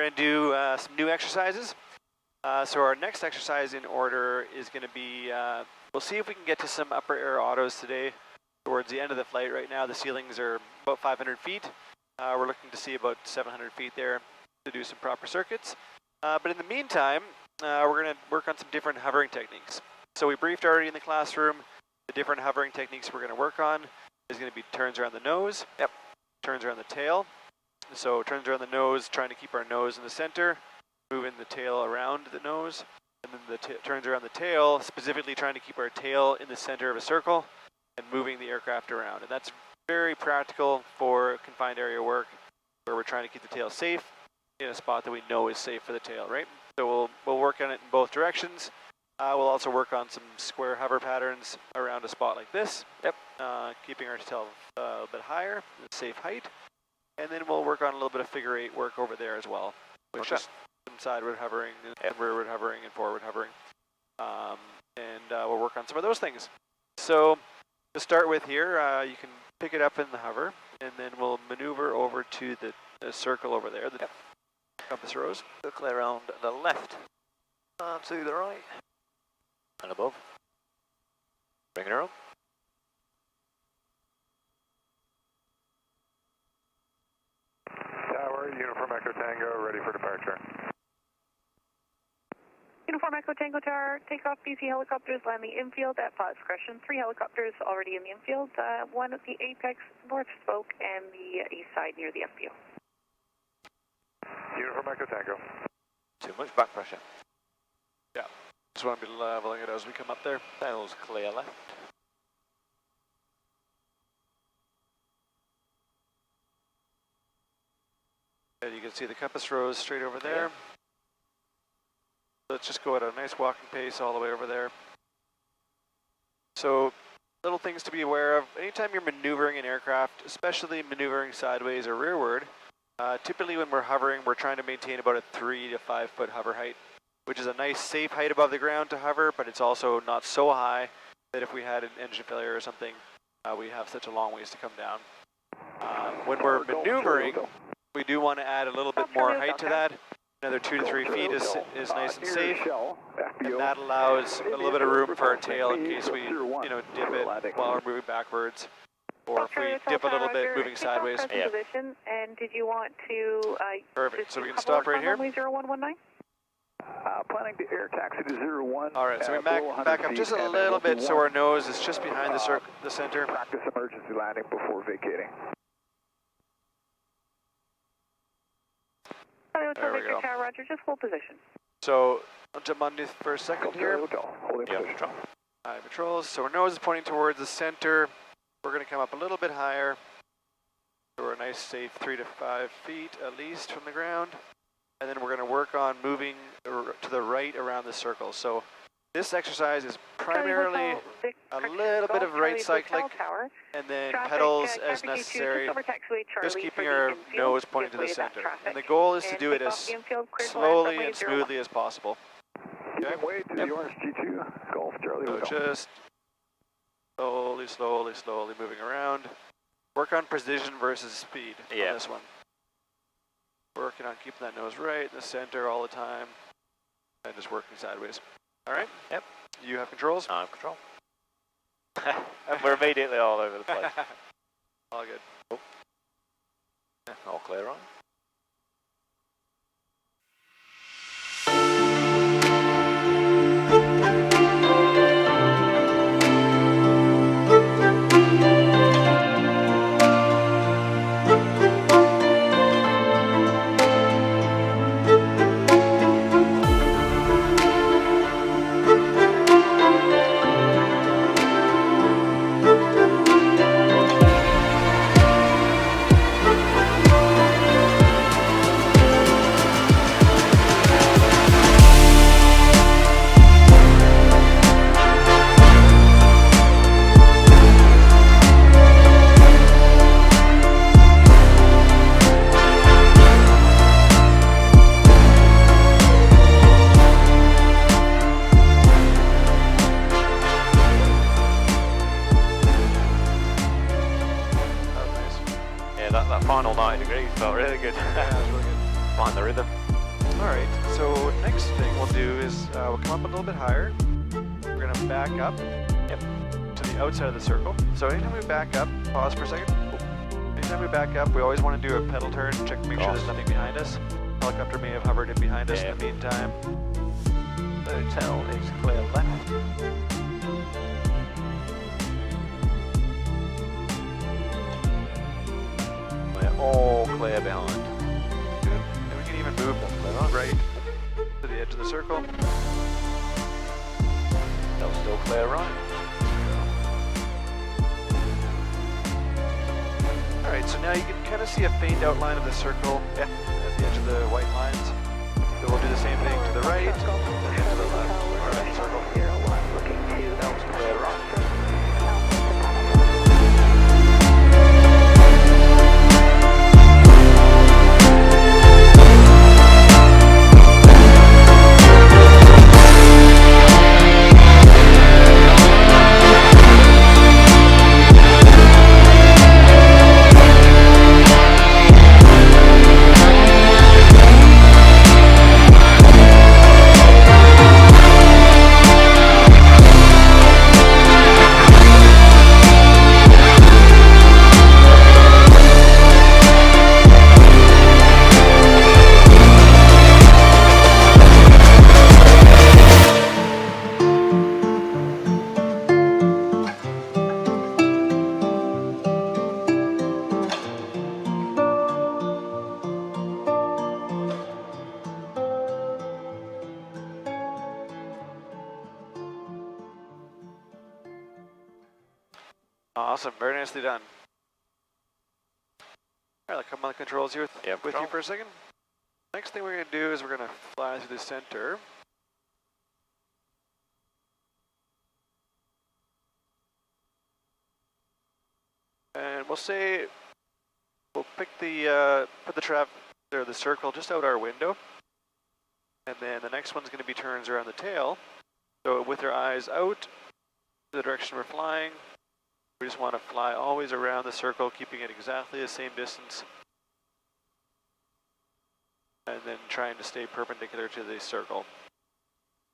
going to do some new exercises. So our next exercise in order is going to be, we'll see if we can get to some upper air autos today towards the end of the flight. Right now the ceilings are about 500 feet. We're looking to see about 700 feet there to do some proper circuits. But in the meantime, we're going to work on some different hovering techniques. So we briefed already in the classroom the different hovering techniques we're going to work on. Is going to be turns around the nose, turns around the tail. So turns around the nose, trying to keep our nose in the center, moving the tail around the nose, and then the turns around the tail, specifically trying to keep our tail in the center of a circle and moving the aircraft around. And that's very practical for confined area work, where we're trying to keep the tail safe in a spot that we know is safe for the tail, right? So we'll work on it in both directions. We'll also work on some square hover patterns around a spot like this. Keeping our tail a little bit higher, a safe height. And then we'll work on a little bit of figure 8 work over there as well, which is some sideward hovering, and rearward hovering, and forward hovering. We'll work on some of those things. So to start with here, you can pick it up in the hover, and then we'll maneuver over to the circle over there, the compass rose. Circle around the left, to the right, and above. Bring it around. Tower, Uniform Echo Tango, ready for departure. Uniform Echo Tango Tower, takeoff BC helicopters land the infield at flat discretion. 3 helicopters already in the infield, 1 at the apex, north spoke, and the east side near the FBO. Uniform Echo Tango. Too much back pressure. Yeah, just want to be leveling it as we come up there. Tails clear left. And you can see the compass rose straight over there. Let's just go at a nice walking pace all the way over there. So, little things to be aware of. Anytime you're maneuvering an aircraft, especially maneuvering sideways or rearward, typically when we're hovering, we're trying to maintain about a 3 to 5 foot hover height, which is a nice safe height above the ground to hover, but it's also not so high that if we had an engine failure or something, we have such a long ways to come down. When we're maneuvering, we do want to add a little bit more height to that. Another 2 to 3 feet is nice and safe, and that allows a little bit of room for our tail in case we, dip it while we're moving backwards, or if we dip a little bit moving sideways. Position, and did you want to? Perfect. So we can stop right here. 0119. Planning to air taxi to 01. All right. So we back up just a little bit, so our nose is just behind the center. Practice emergency landing before vacating. There we go. Tower, Roger, just hold position. So I'll jump on this for a second here. Holding position. High patrols. So our nose is pointing towards the center. We're going to come up a little bit higher. So we're a nice safe 3 to 5 feet at least from the ground. And then we're going to work on moving to the right around the circle. So this exercise is primarily a little bit of right cyclic and then pedals as necessary, just keeping our nose pointing to the center. And the goal is to do it as slowly and smoothly as possible. Okay? Way to the orange G2, Golf Charlie. So just slowly moving around. Work on precision versus speed on this one. Working on keeping that nose right in the center all the time, and just working sideways. All right? Yep. You have controls? I have control. And we're immediately all over the place. All good. Oh. Yeah, all clear on. Alright, so next thing we'll do is we'll come up a little bit higher. We're going to back up to the outside of the circle. So anytime we back up, pause for a second. Anytime we back up, we always want to do a pedal turn, check to make sure there's nothing behind us. Helicopter may have hovered in behind us in the meantime. Hotel is clear left. We're all clear behind. Good. And we can even move right to the edge of the circle. No, still clear right. Alright, so now you can kind of see a faint outline of the circle at the edge of the white lines. So we'll do the same thing to the right, and then to the left, around the circle. That was clear right. Awesome, very nicely done. Alright, I'll come on the controls here with you for a second. Next thing we're going to do is we're going to fly through the center. And we'll say, we'll pick the, put the circle just out our window. And then the next one's going to be turns around the tail. So with our eyes out, the direction we're flying, we just want to fly always around the circle, keeping it exactly the same distance. And then trying to stay perpendicular to the circle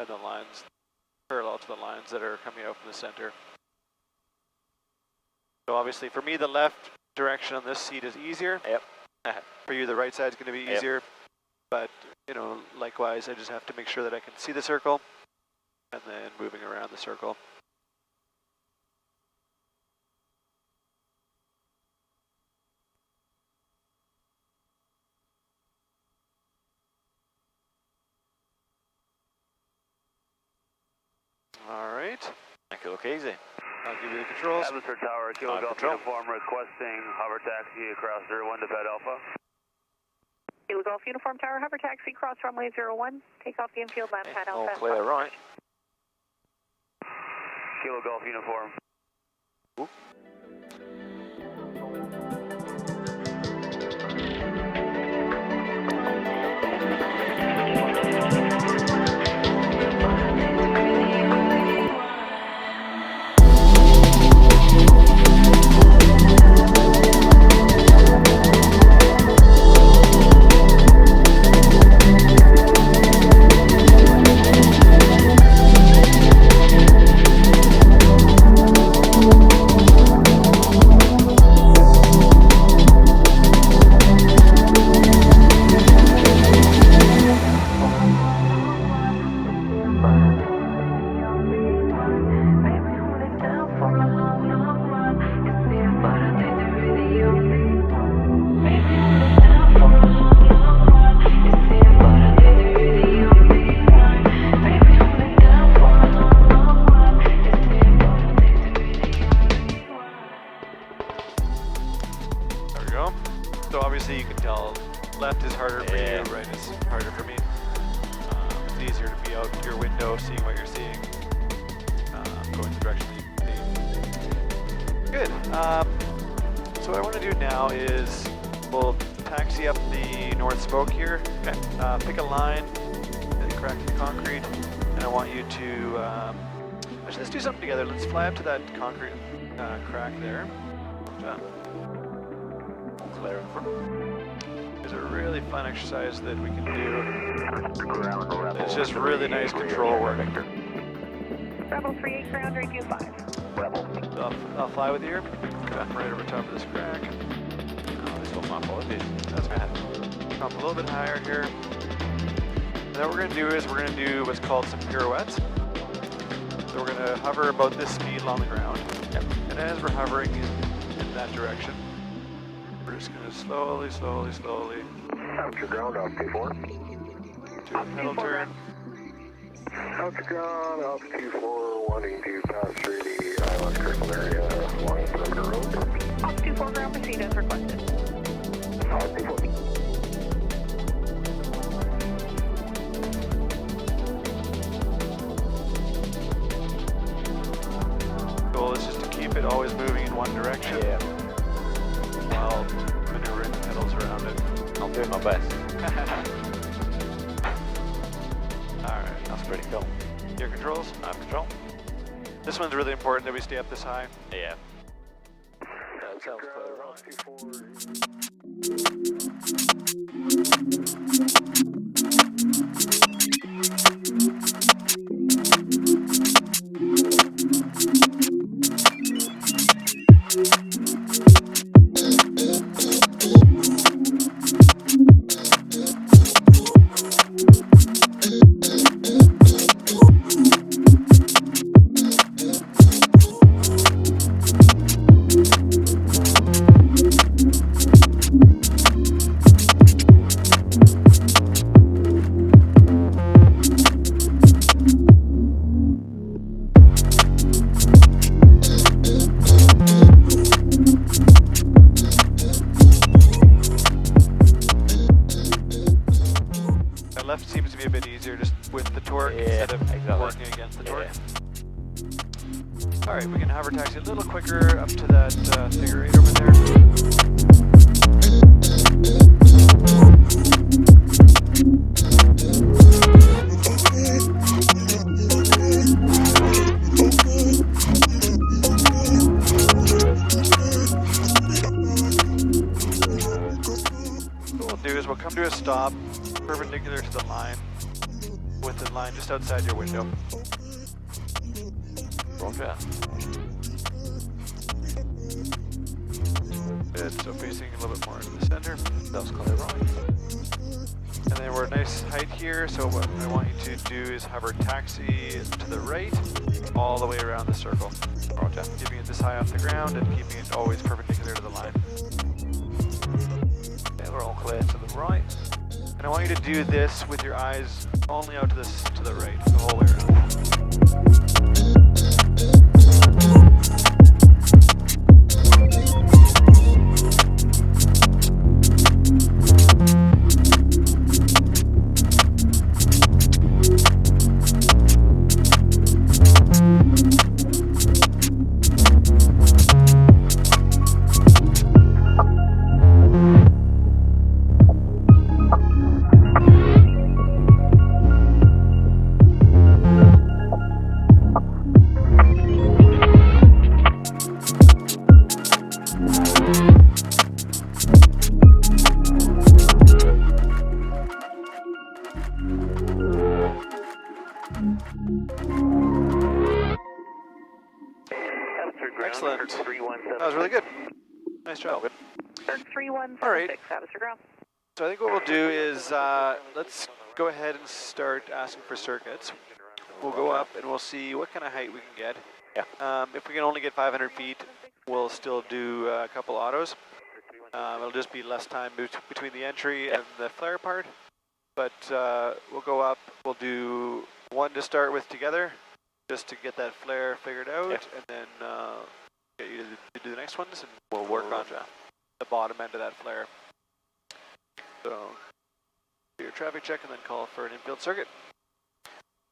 and the lines, parallel to the lines that are coming out from the center. So obviously for me, the left direction on this seat is easier. Yep. For you, the right side is going to be easier. But, you know, likewise, I just have to make sure that I can see the circle and then moving around the circle. All right. Make it look easy. I'll give you the controls. Atmosphere Tower, Kilo Golf Uniform requesting hover taxi across 01 to Bed Alpha. Kilo Golf Uniform Tower, hover taxi, cross runway 01, take off the infield land pad All Alpha. clear right. Kilo Golf Uniform. Ooh. So obviously you can tell left is harder for you, right is harder for me. It's easier to be out your window, seeing what you're seeing, going the direction that you see. Good. So what I want to do now is we'll taxi up the north spoke here. Okay. Pick a line and crack the concrete, and I want you to actually let's do something together. Let's fly up to that concrete crack there. Clear in front. There's a really fun exercise that we can do. It's just really nice control work. Rebel 38 ground, radio 5. I'll fly with you. I'm right over top of this crack. Oh, this one, my apologies. That's bad. Come a little bit higher here. And then what we're going to do is we're going to do what's called some pirouettes. So we're going to hover about this speed along the ground. Yep. And as we're hovering in that direction, we're just going to slowly Capture ground off T4. do a pedal turn. Capture ground off T4, wanting to pass through the island critical area along the perimeter road. Off 24 ground, proceed as requested. Off T4. Goal is just to keep it always moving in one direction while maneuvering the pedals around it. I'm doing my best. Alright, That's pretty cool. your controls. I have control. This one's really important that we stay up this high. Yeah. That sounds clear, right? Left seems to be a bit easier just with the torque instead of working against the torque. Alright, we can hover taxi a little quicker up to that figure 8 over there. What we'll do is we'll come to a stop perpendicular to the line, with the line just outside your window. Roger. Good, so facing a little bit more into the center. That's clear, right? And then we're a nice height here, so what I want you to do is hover taxi to the right, all the way around the circle. Roger. Keeping it this high off the ground and keeping it always perpendicular to the line. Okay, we're all clear to the right. And I want you to do this with your eyes only out to the right, the whole way around. Excellent. That was really good. Nice job. Berg 3176, Alright. status for ground. So I think what we'll do is let's go ahead and start asking for circuits. We'll go up and we'll see what kind of height we can get. Yeah. If we can only get 500 feet, we'll still do a couple autos. It'll just be less time between the entry and the flare part. But we'll go up, we'll do one to start with together, just to get that flare figured out, and then get you to do the next ones, and we'll work on the bottom end of that flare. So, do your traffic check and then call for an infield circuit.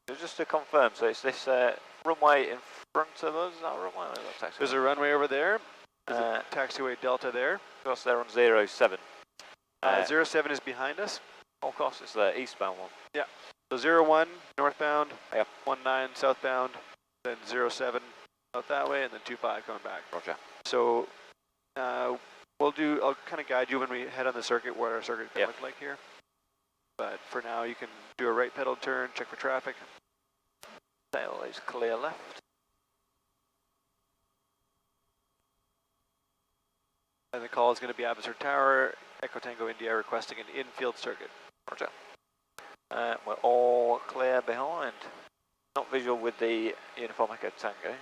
So just to confirm, so it's this runway in front of us, is that runway? Or is that taxiway? There's a runway over there. There's a taxiway delta there. Because they're on 07. 07 is behind us. Of course, it's the eastbound one. Yeah. So 01 northbound, Yep. 19 southbound, then 07 out that way, and then 25 coming back. Roger. So I'll kind of guide you when we head on the circuit what our circuit can Yep. look like here. But for now, you can do a right pedal turn, check for traffic. Tail is clear left. And the call is going to be Abbotsford Tower, Echo Tango India requesting an infield circuit. Roger. We're all clear behind. Not visual with the uniform Echo Tango.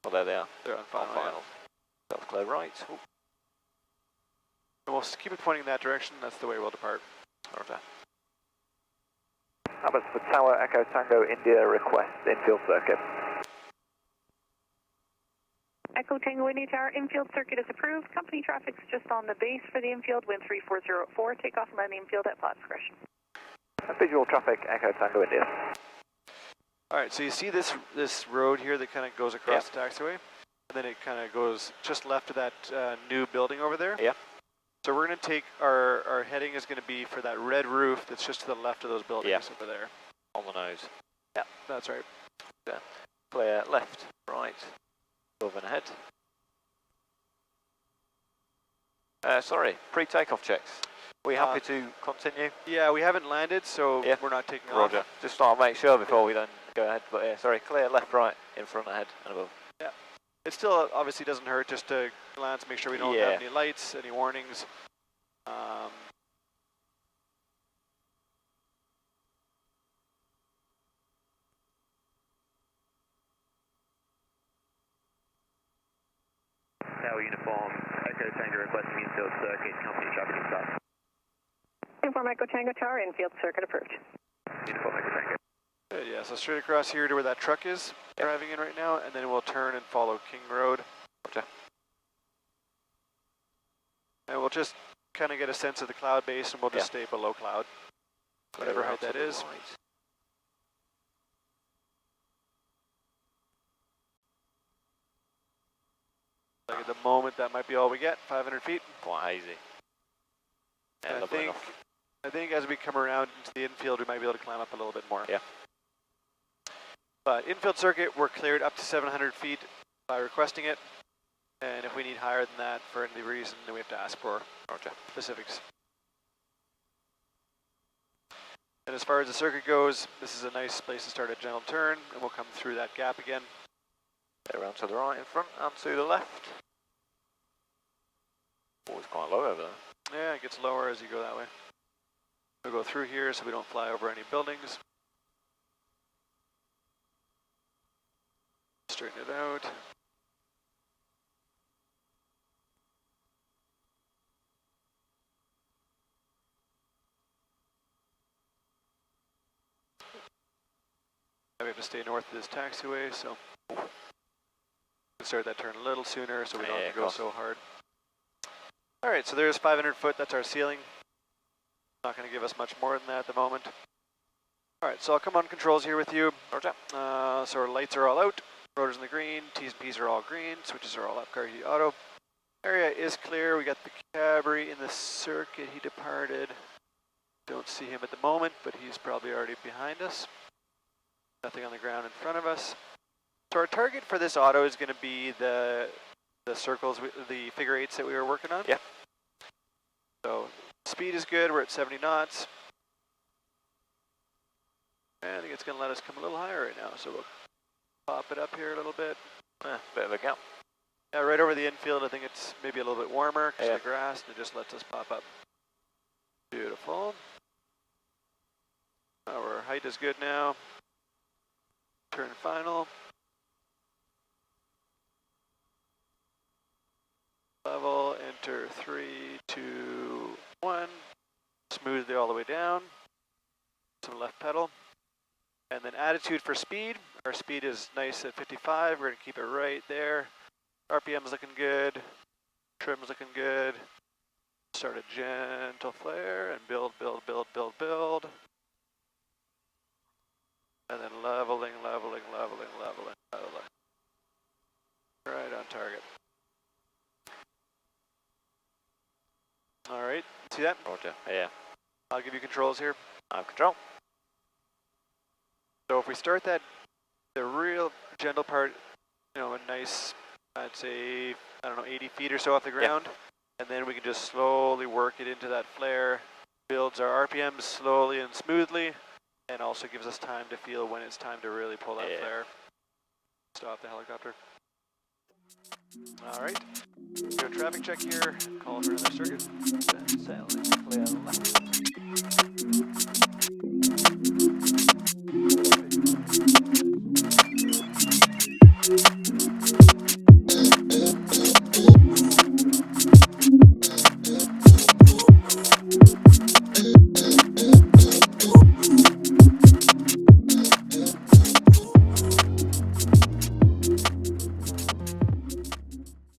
Well, there they are. They're on final. Final. That's clear right. Ooh. And we'll keep it pointing in that direction. That's the way we'll depart. Roger. Abbotsford Tower, Echo Tango India request infield circuit. Echo Tango India Tower, infield circuit is approved. Company traffic's just on the base for the infield, wind 3404. Takeoff and landing infield at flat discretion. Visual traffic, Echo Tango India. All right, so you see this road here that kind of goes across the taxiway, and then it kind of goes just left of that new building over there. Yeah. So we're going to take our heading is going to be for that red roof that's just to the left of those buildings over there. On the nose. Yeah, that's right. Yeah. Clear left, right, above and ahead. Sorry, pre-takeoff checks. Are we happy to continue? Yeah, we haven't landed, so we're not taking off. Roger. Just thought I'd make sure before we then go ahead. But yeah, sorry, clear left, right, in front, ahead, and above. Yeah. It still obviously doesn't hurt just to glance, make sure we don't have any lights, any warnings. Tower uniform, Echo Tango requesting infield circuit, company traffic stop. Uniform Echo Tango Tower, infield circuit approved. Uniform Echo Tango. Good, yeah, so straight across here to where that truck is driving in right now, and then we'll turn and follow King Road. Roger. And we'll just kind of get a sense of the cloud base, and we'll just stay below cloud, whatever height that is. Right. Like at the moment, that might be all we get, 500 feet. Quite hazy. Yeah, I think as we come around into the infield, we might be able to climb up a little bit more. Yeah. But infield circuit, we're cleared up to 700 feet by requesting it. And if we need higher than that for any reason, then we have to ask for specifics. And as far as the circuit goes, this is a nice place to start a gentle turn, and we'll come through that gap again. Around to the right in front and to the left. Oh, it's quite low over there. Yeah, it gets lower as you go that way. We'll go through here so we don't fly over any buildings. Straighten it out. Now we have to stay north of this taxiway, so we'll start that turn a little sooner so we don't have to go so hard. All right, so there's 500 foot, that's our ceiling. Not going to give us much more than that at the moment. All right, so I'll come on controls here with you. Roger. So our lights are all out, rotors in the green, T's and P's are all green, switches are all up, car heat auto. Area is clear, we got the Cabri in the circuit, he departed. Don't see him at the moment, but he's probably already behind us. Nothing on the ground in front of us. So our target for this auto is going to be the circles, the figure eights that we were working on. Yeah. So speed is good. We're at 70 knots. And I think it's going to let us come a little higher right now. So we'll pop it up here a little bit. Bit of a gap. Yeah, right over the infield. I think it's maybe a little bit warmer because of the grass, and it just lets us pop up. Beautiful. Our height is good now. Turn final. Level, enter 3, 2, 1. Smooth it all the way down. Some left pedal. And then attitude for speed. Our speed is nice at 55. We're going to keep it right there. RPM's looking good. Trim's looking good. Start a gentle flare and build, build, build, build, build. And then leveling, leveling, leveling, leveling, leveling. Right on target. All right, see that? Roger, yeah. I'll give you controls here. I have control. So if we start that, the real gentle part, you know, a nice, I'd say, I don't know, 80 feet or so off the ground. And then we can just slowly work it into that flare builds our RPMs slowly and smoothly, and also gives us time to feel when it's time to really pull that flare. Stop the helicopter. All right, do a traffic check here, call for another circuit. Sailing clear left.